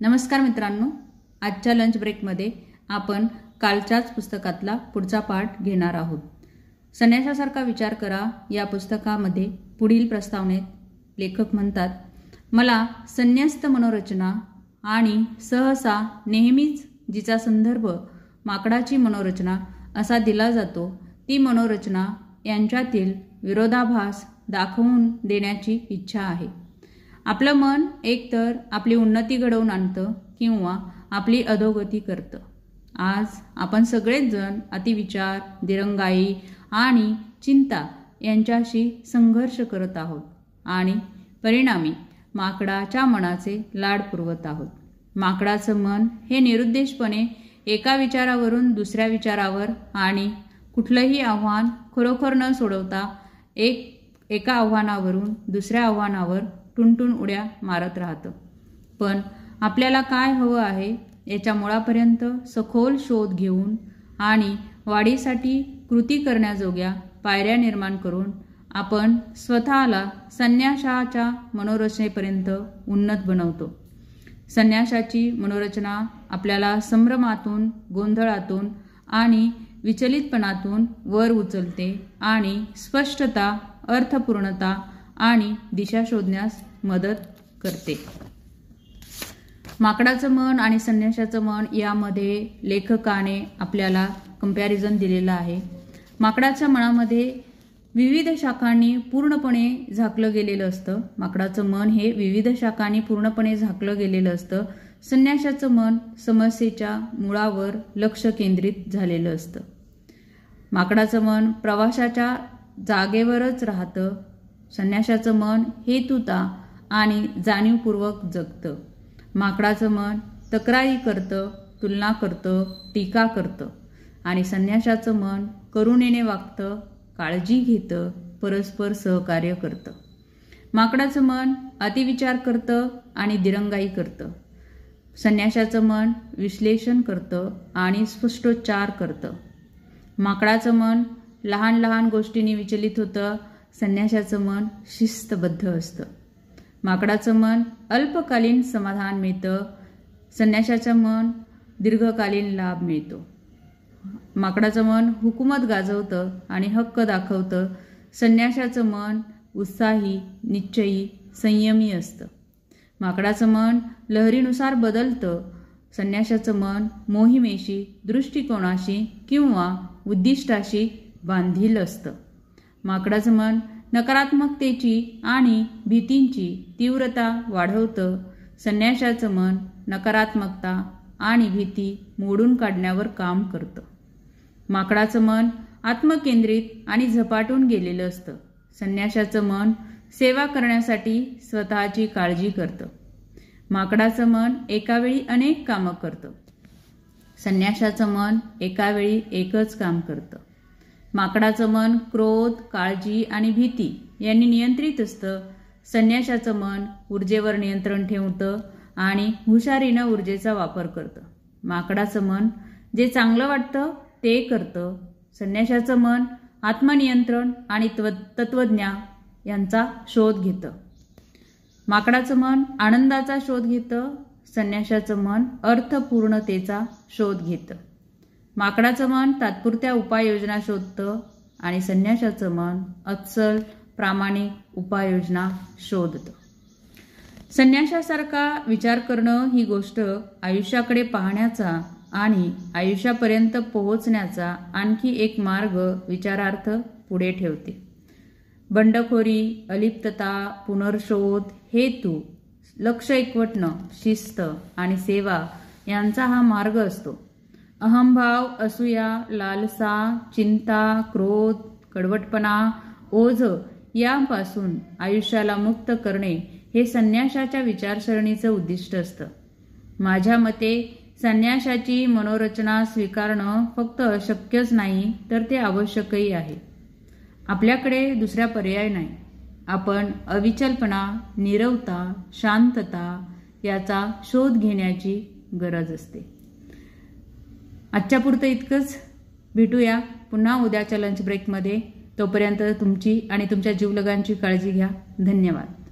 नमस्कार मित्रांनो, आजच्या लंच ब्रेकमध्ये आपण कालच्याच पुस्तकातला पुढचा पाठ घेणार आहोत. संन्यासासारखा विचार करा या पुस्तकामध्ये पुढील प्रस्तावनेत लेखक म्हणतात, मला संन्यस्त मनोरचना आणि सहसा नेहमीच जिचा संदर्भ माकडाची मनोरचना असा दिला जातो ती मनोरचना यांच्यातील विरोधाभास दाखवून देण्याची इच्छा आहे. आपलं मन एकतर आपली उन्नती घडवून आणतं किंवा आपली अधोगती करतं. आज आपण सगळेच जण अतिविचार, दिरंगाई आणि चिंता यांच्याशी संघर्ष करत आहोत आणि परिणामी माकडाच्या मनाचे लाड पुरवत आहोत. माकडाचं मन हे निरुद्देशपणे एका विचारावरून दुसऱ्या विचारावर आणि कुठलंही आव्हान खरोखर न सोडवता एका आव्हानावरून दुसऱ्या आव्हानावर टुनटुन उड्या मारत राहतं. पण आपल्याला काय हवं आहे याच्या मुळापर्यंत सखोल शोध घेऊन आणि वाढीसाठी कृती करण्याजोग्या पायऱ्या निर्माण करून आपण स्वतःला संन्यासाच्या मनोरचनेपर्यंत उन्नत बनवतो. संन्यासाची मनोरचना आपल्याला संभ्रमातून, गोंधळातून आणि विचलितपणातून वर उचलते आणि स्पष्टता, अर्थपूर्णता आणि दिशा शोधण्यास मदत करते. माकडाचं मन आणि संन्यासाचं मन यामध्ये लेखकाने आपल्याला कंपॅरिझन दिलेलं आहे. माकडाच्या मनामध्ये विविध शाखांनी पूर्णपणे झाकलं गेलेलं असतं. माकडाचं मन हे विविध शाखांनी पूर्णपणे झाकलं गेलेलं असतं. संन्यासाचं मन समस्येच्या मुळावर लक्ष केंद्रित झालेलं असतं. माकडाचं मन प्रवासाच्या जागेवरच राहतं. संन्यासाचं मन हेतुता आणि जाणीवपूर्वक जगतं. माकडाचं मन तक्रारी करतं, तुलना करतं, टीका करतं आणि संन्यासाचं मन करुणेने वागतं, काळजी घेतं, परस्पर सहकार्य करतं. माकडाचं मन अतिविचार करतं आणि दिरंगाई करतं. संन्यासाचं मन विश्लेषण करतं आणि स्पष्टोच्चार करतं. माकडाचं मन लहान लहान गोष्टींनी विचलित होतं. संन्यासाचं मन शिस्तबद्ध असतं. माकडाचं मन अल्पकालीन समाधान मिळतं. संन्यासाचं मन दीर्घकालीन लाभ मिळतो. माकडाचं मन हुकूमत गाजवतं आणि हक्क दाखवतं. संन्यासाचं मन उत्साही, निश्चयी, संयमी असतं. माकडाचं मन लहरीनुसार बदलतं. संन्यासाचं मन मोहिमेशी, दृष्टिकोनाशी किंवा उद्दिष्टाशी बांधील असतं. माकडाचं मन नकारात्मकतेची आणि भीतींची तीव्रता वाढवतं. संन्यासाचं मन नकारात्मकता आणि भीती मोडून काढण्यावर काम करतं. माकडाचं मन आत्मकेंद्रित आणि झपाटून गेलेलं असतं. संन्यासाचं मन सेवा करण्यासाठी स्वतःची काळजी करतं. माकडाचं मन एकावेळी अनेक कामं करतं. संन्यासाचं मन एकावेळी एकच काम करतं. माकडाचं मन क्रोध, काळजी आणि भीती यांनी नियंत्रित असतं. संन्यासाचं मन ऊर्जेवर नियंत्रण ठेवतं आणि हुशारीनं ऊर्जेचा वापर करतं. माकडाचं मन जे चांगलं वाटतं ते करतं. संन्यासाचं मन आत्मनियंत्रण आणि तत्वज्ञान यांचा शोध घेतं. माकडाचं मन आनंदाचा शोध घेतं. संन्यासाचं मन अर्थपूर्णतेचा शोध घेतं. माकडाचं मन तात्पुरत्या उपाययोजना शोधतं आणि संन्यासाचं मन अस्सल, प्रामाणिक उपाययोजना शोधतं. संन्यासासारखा विचार करणं ही गोष्ट आयुष्याकडे पाहण्याचा आणि आयुष्यापर्यंत पोहोचण्याचा आणखी एक मार्ग विचारार्थ पुढे ठेवते. बंडखोरी, अलिप्तता, पुनर्शोध, हेतू, लक्ष एकवटणं, शिस्त आणि सेवा यांचा हा मार्ग असतो. अहंभाव, असूया, लालसा, चिंता, क्रोध, कडवटपणा, ओझ यापासून आयुष्याला मुक्त करणे हे संन्यासाच्या विचारसरणीचं उद्दिष्ट असतं. माझ्या मते संन्यासाची मनोरचना स्वीकारणं फक्त अशक्यच नाही तर ते आवश्यकही आहे. आपल्याकडे दुसरा पर्याय नाही. आपण अविचलपणा, नीरवता, शांतता याचा शोध घेण्याची गरज असते. आजच्यापुरतं इतकंच. भेटूया पुन्हा उद्याच्या लंच ब्रेकमध्ये. तोपर्यंत तुमची आणि तुमच्या जीवलगांची काळजी घ्या. धन्यवाद.